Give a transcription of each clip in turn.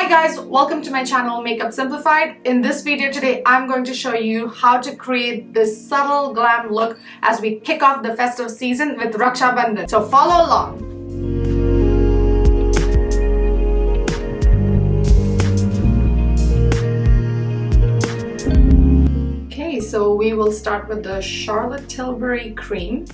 Hi guys, welcome to my channel Makeup Simplified. In this video today, I'm going to show you how to create this subtle glam look as we kick off the festive season with Raksha Bandhan. So follow along. Okay, so we will start with the Charlotte Tilbury cream.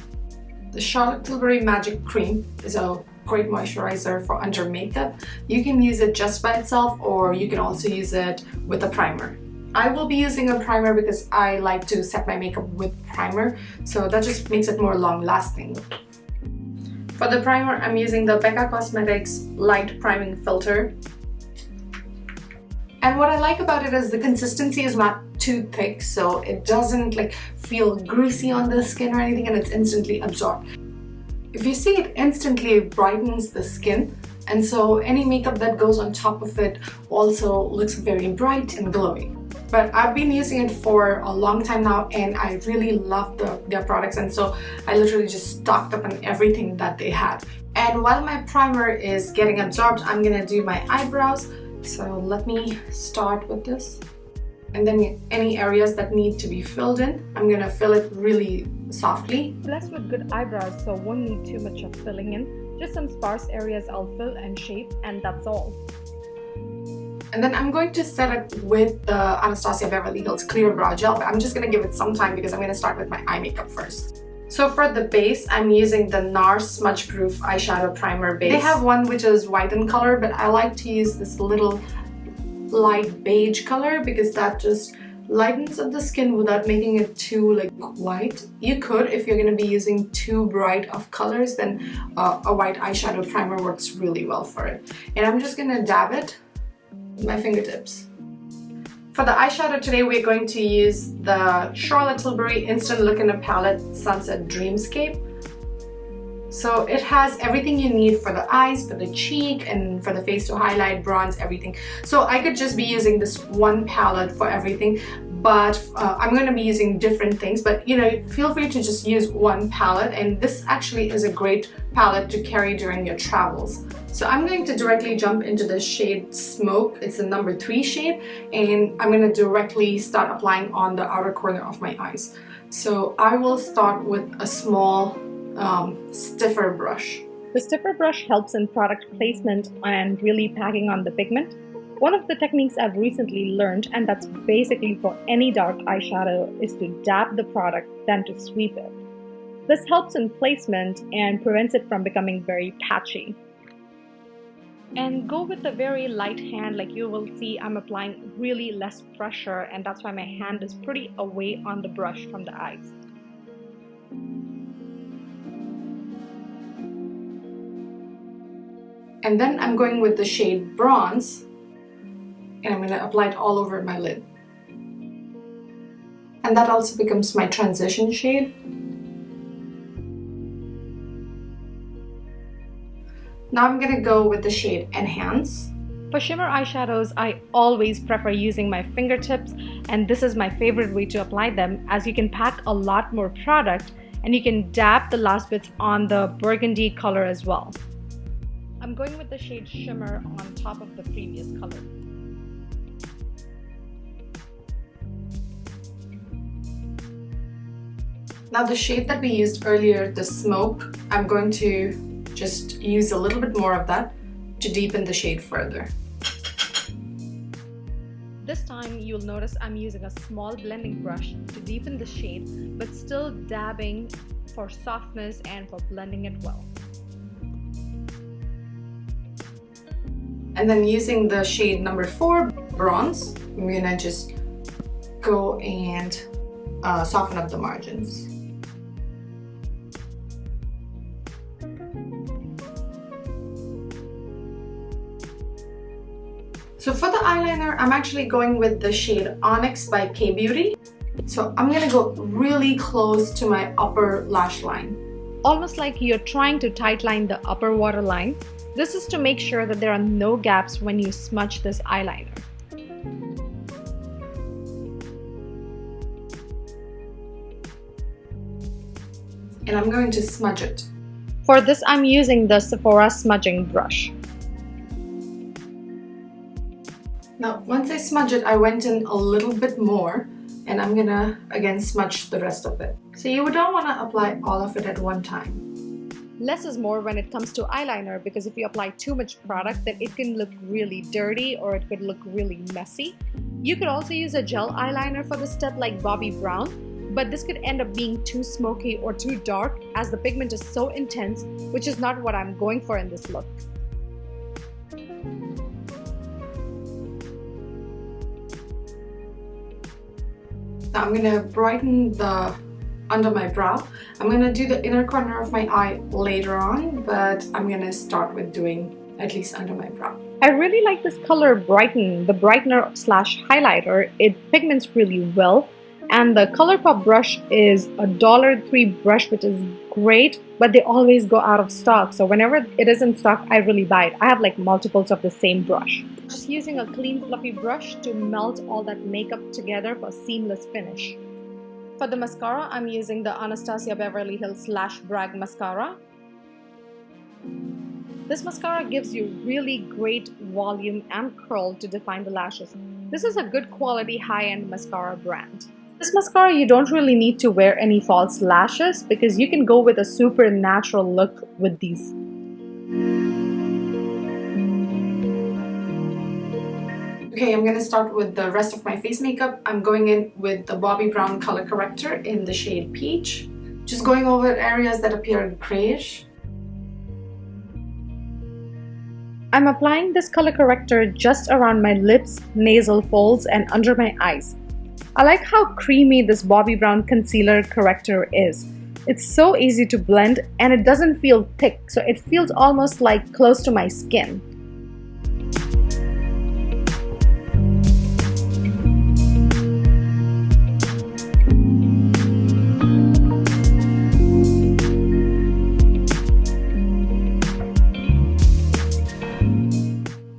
The Charlotte Tilbury Magic Cream is a great moisturizer for under makeup. You can use it just by itself, or you can also use it with a primer. I will be using a primer because I like to set my makeup with primer, so that just makes it more long lasting. For the primer, I'm using the Becca Cosmetics Light Priming Filter. And what I like about it is the consistency is not too thick, so it doesn't feel greasy on the skin or anything, and it's instantly absorbed. If you see, it instantly brightens the skin, and so any makeup that goes on top of it also looks very bright and glowy. But I've been using it for a long time now, and I really love their products, and so I literally just stocked up on everything that they had. And while my primer is getting absorbed, I'm gonna do my eyebrows. So let me start with this. And then any areas that need to be filled in, I'm gonna fill it really softly. Blessed with good eyebrows, so won't need too much of filling in. Just some sparse areas I'll fill and shape, and that's all. And then I'm going to set it with the Anastasia Beverly Hills Clear Brow Gel, but I'm just gonna give it some time because I'm gonna start with my eye makeup first. So for the base, I'm using the NARS Smudge Proof Eyeshadow Primer base. They have one which is white in color, but I like to use this little light beige color because that just lightens up the skin without making it too white. You could, if you're going to be using too bright of colors, then a white eyeshadow primer works really well for it. And I'm just going to dab it with my fingertips. For the eyeshadow today, we're going to use the Charlotte Tilbury Instant Look in a Palette Sunset Dreamscape. So it has everything you need for the eyes, for the cheek, and for the face to highlight, bronze, everything. So I could just be using this one palette for everything, but I'm going to be using different things. But feel free to just use one palette, and this actually is a great palette to carry during your travels. So I'm going to directly jump into the shade Smoke. It's the number 3 shade, and I'm going to directly start applying on the outer corner of my eyes. So I will start with a small stiffer brush. The stiffer brush helps in product placement and really packing on the pigment. One of the techniques I've recently learned, and that's basically for any dark eyeshadow, is to dab the product, then to sweep it. This helps in placement and prevents it from becoming very patchy. And go with a very light hand. Like you will see, I'm applying really less pressure, and that's why my hand is pretty away on the brush from the eyes. And then I'm going with the shade Bronze, and I'm going to apply it all over my lid. And that also becomes my transition shade. Now I'm going to go with the shade Enhance. For shimmer eyeshadows, I always prefer using my fingertips, and this is my favorite way to apply them, as you can pack a lot more product and you can dab the last bits on the burgundy color as well. I'm going with the shade Shimmer on top of the previous color. Now the shade that we used earlier, the Smoke, I'm going to just use a little bit more of that to deepen the shade further. This time you'll notice I'm using a small blending brush to deepen the shade, but still dabbing for softness and for blending it well. And then using the shade number 4, Bronze, I'm gonna just go and soften up the margins. So for the eyeliner, I'm actually going with the shade Onyx by K-Beauty. So I'm gonna go really close to my upper lash line. Almost like you're trying to tightline the upper waterline. This is to make sure that there are no gaps when you smudge this eyeliner. And I'm going to smudge it. For this, I'm using the Sephora smudging brush. Now, once I smudge it, I went in a little bit more, and I'm gonna again smudge the rest of it. So you don't want to apply all of it at one time. Less is more when it comes to eyeliner, because if you apply too much product, then it can look really dirty or it could look really messy. You could also use a gel eyeliner for this step like Bobbi Brown, but this could end up being too smoky or too dark as the pigment is so intense, which is not what I'm going for in this look. Now I'm gonna brighten the under my brow. I'm gonna do the inner corner of my eye later on, but I'm gonna start with doing at least under my brow. I really like this color Brighten, the brightener slash highlighter. It pigments really well, and the ColourPop brush is a $3 brush, which is great, but they always go out of stock. So whenever it is in stock, I really buy it. I have like multiples of the same brush. Just using a clean fluffy brush to melt all that makeup together for a seamless finish. For the mascara, I'm using the Anastasia Beverly Hills Lash Brag Mascara. This mascara gives you really great volume and curl to define the lashes. This is a good quality high-end mascara brand. This mascara, you don't really need to wear any false lashes because you can go with a super natural look with these. Okay, I'm gonna start with the rest of my face makeup. I'm going in with the Bobbi Brown color corrector in the shade Peach. Just going over areas that appear grayish. I'm applying this color corrector just around my lips, nasal folds, and under my eyes. I like how creamy this Bobbi Brown concealer corrector is. It's so easy to blend and it doesn't feel thick, so it feels almost like close to my skin.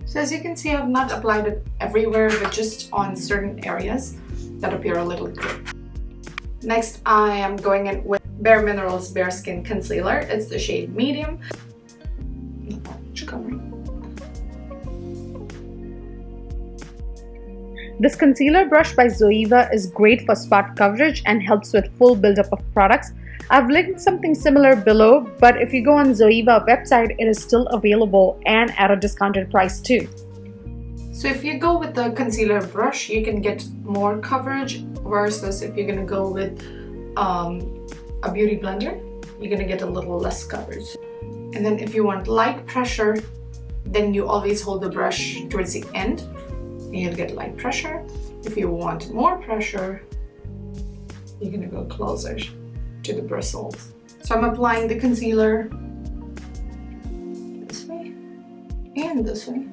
So as you can see, I've not applied it everywhere, but just on certain areas that appear a little gray. Next, I am going in with Bare Minerals Bare Skin Concealer. It's the shade Medium. Not that much covering. This concealer brush by Zoeva is great for spot coverage and helps with full buildup of products. I've linked something similar below, but if you go on Zoeva website, it is still available and at a discounted price too. So if you go with the concealer brush, you can get more coverage versus if you're gonna go with a beauty blender, you're gonna get a little less coverage. And then if you want light pressure, then you always hold the brush towards the end and you'll get light pressure. If you want more pressure, you're gonna go closer to the bristles. So I'm applying the concealer this way and this way.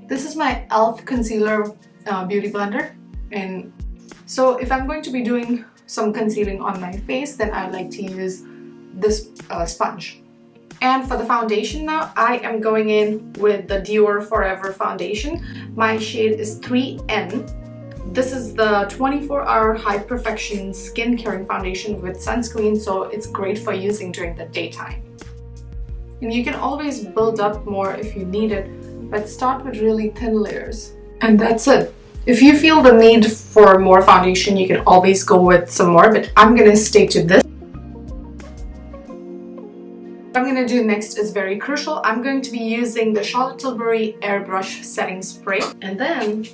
This is my e.l.f. concealer beauty blender, and so if I'm going to be doing some concealing on my face, then I like to use this sponge. And for the foundation now, I am going in with the Dior Forever foundation. My shade is 3N. This is the 24-hour high perfection skin caring foundation with sunscreen, so it's great for using during the daytime. And you can always build up more if you need it, but start with really thin layers. And that's it. If you feel the need for more foundation, you can always go with some more, but I'm gonna stay to this. What I'm gonna do next is very crucial. I'm going to be using the Charlotte Tilbury Airbrush Setting Spray, and then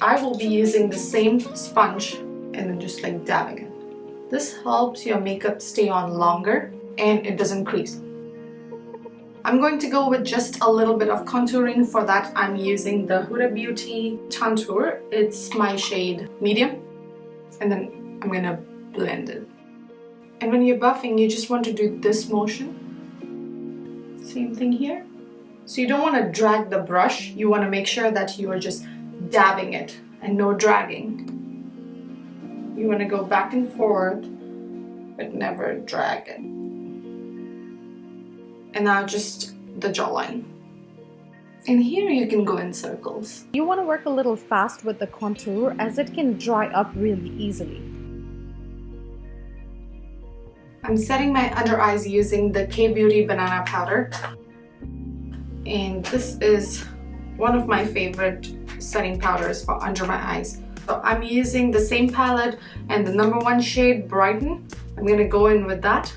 I will be using the same sponge and then just like dabbing it. This helps your makeup stay on longer and it doesn't crease. I'm going to go with just a little bit of contouring. For that, I'm using the Huda Beauty Contour. It's my shade Medium. And then I'm gonna blend it. And when you're buffing, you just want to do this motion. Same thing here. So you don't want to drag the brush. You want to make sure that you are just dabbing it and no dragging. You want to go back and forth, but never drag it. And now just the jawline. And here you can go in circles. You want to work a little fast with the contour as it can dry up really easily. I'm setting my under eyes using the K-Beauty Banana Powder. And this is one of my favorite setting powders for under my eyes. So I'm using the same palette and the number 1 shade, Brighten. I'm going to go in with that.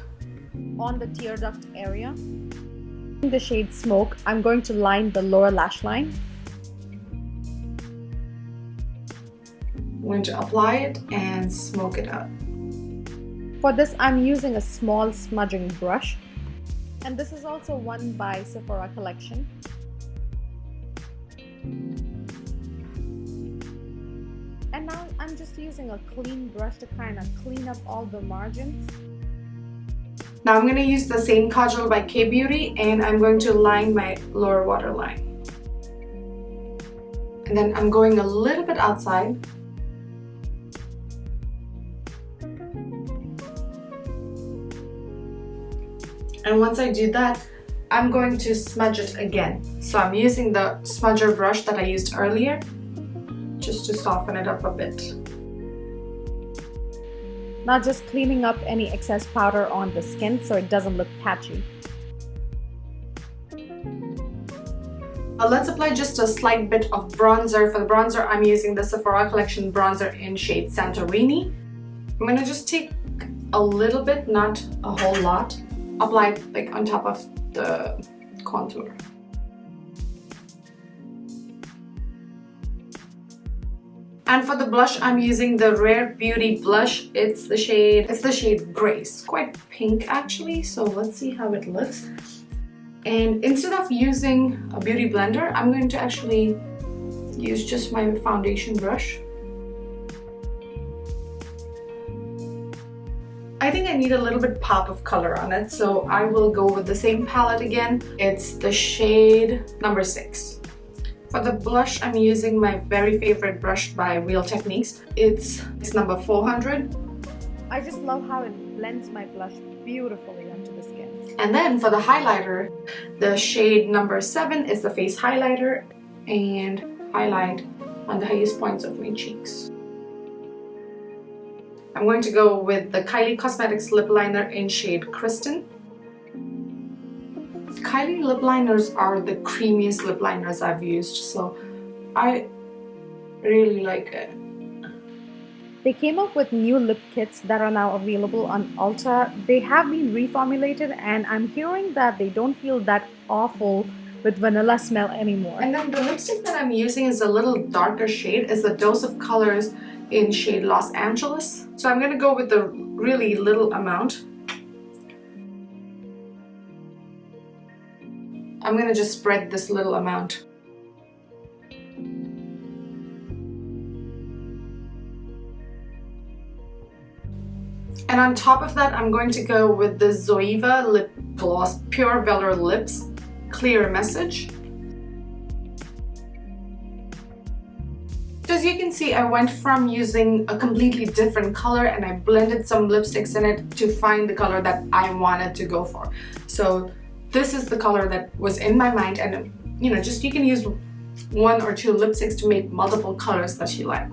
On the tear duct area, in the shade Smoke, I'm going to line the lower lash line. I'm going to apply it and smoke it out. For this, I'm using a small smudging brush. And this is also one by Sephora Collection. And now I'm just using a clean brush to kind of clean up all the margins. Now I'm going to use the same kajal by K-Beauty and I'm going to line my lower waterline. And then I'm going a little bit outside. And once I do that, I'm going to smudge it again. So I'm using the smudger brush that I used earlier, just to soften it up a bit. Now just cleaning up any excess powder on the skin so it doesn't look patchy. Let's apply just a slight bit of bronzer. For the bronzer, I'm using the Sephora Collection bronzer in shade Santorini. I'm going to just take a little bit, not a whole lot. Apply it like on top of the contour. And for the blush, I'm using the Rare Beauty blush. It's the shade Grace. Quite pink actually, so let's see how it looks. And instead of using a beauty blender, I'm going to actually use just my foundation brush. I think I need a little bit pop of color on it, so I will go with the same palette again. It's the shade number 6. For the blush, I'm using my very favorite brush by Real Techniques. It's number 400. I just love how it blends my blush beautifully onto the skin. And then for the highlighter, the shade number 7 is the face highlighter, and highlight on the highest points of my cheeks. I'm going to go with the Kylie Cosmetics lip liner in shade Kristen. Kylie lip liners are the creamiest lip liners I've used, so I really like it. They came up with new lip kits that are now available on Ulta. They have been reformulated and I'm hearing that they don't feel that awful with vanilla smell anymore. And then the lipstick that I'm using is a little darker shade. It's a Dose of Colors in shade Los Angeles. So I'm going to go with the really little amount. I'm going to just spread this little amount. And on top of that, I'm going to go with the Zoeva Lip Gloss Pure Velour Lips Clear Message. So as you can see, I went from using a completely different color and I blended some lipsticks in it to find the color that I wanted to go for. So this is the color that was in my mind, and just you can use 1 or 2 lipsticks to make multiple colors that you like.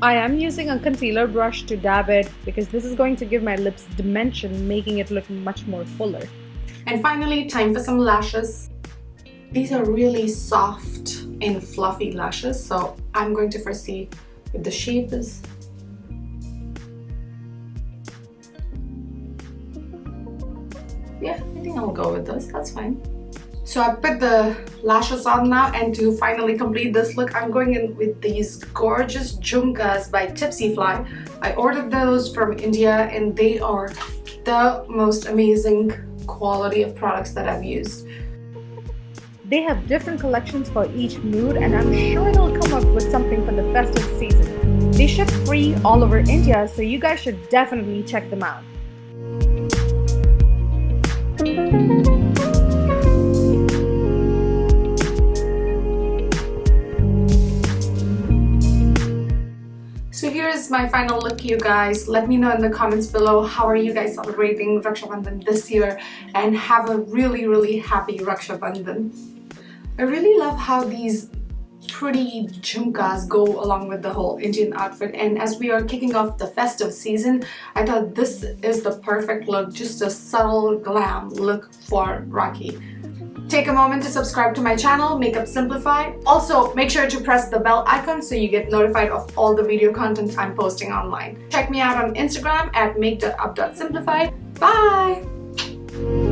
I am using a concealer brush to dab it because this is going to give my lips dimension, making it look much more fuller. And finally, time for some lashes. These are really soft and fluffy lashes, so I'm going to first see if the shape is. Yeah, I think I'll go with this, that's fine. So I put the lashes on now, and to finally complete this look, I'm going in with these gorgeous jhumkas by Tipsy Fly. I ordered those from India and they are the most amazing quality of products that I've used. They have different collections for each mood and I'm sure they'll come up with something for the festive season. They ship free all over India, so you guys should definitely check them out. So here's my final look, you guys. Let me know in the comments below, how are you guys celebrating Raksha Bandhan this year, and have a really happy Raksha Bandhan. I really love how these pretty jhumkas go along with the whole Indian outfit, and as we are kicking off the festive season, I thought this is the perfect look, just a subtle glam look for Rakhi. Take a moment to subscribe to my channel, Makeup Simplified. Also, make sure to press the bell icon so you get notified of all the video content I'm posting online. Check me out on Instagram at make.up.simplified. Bye!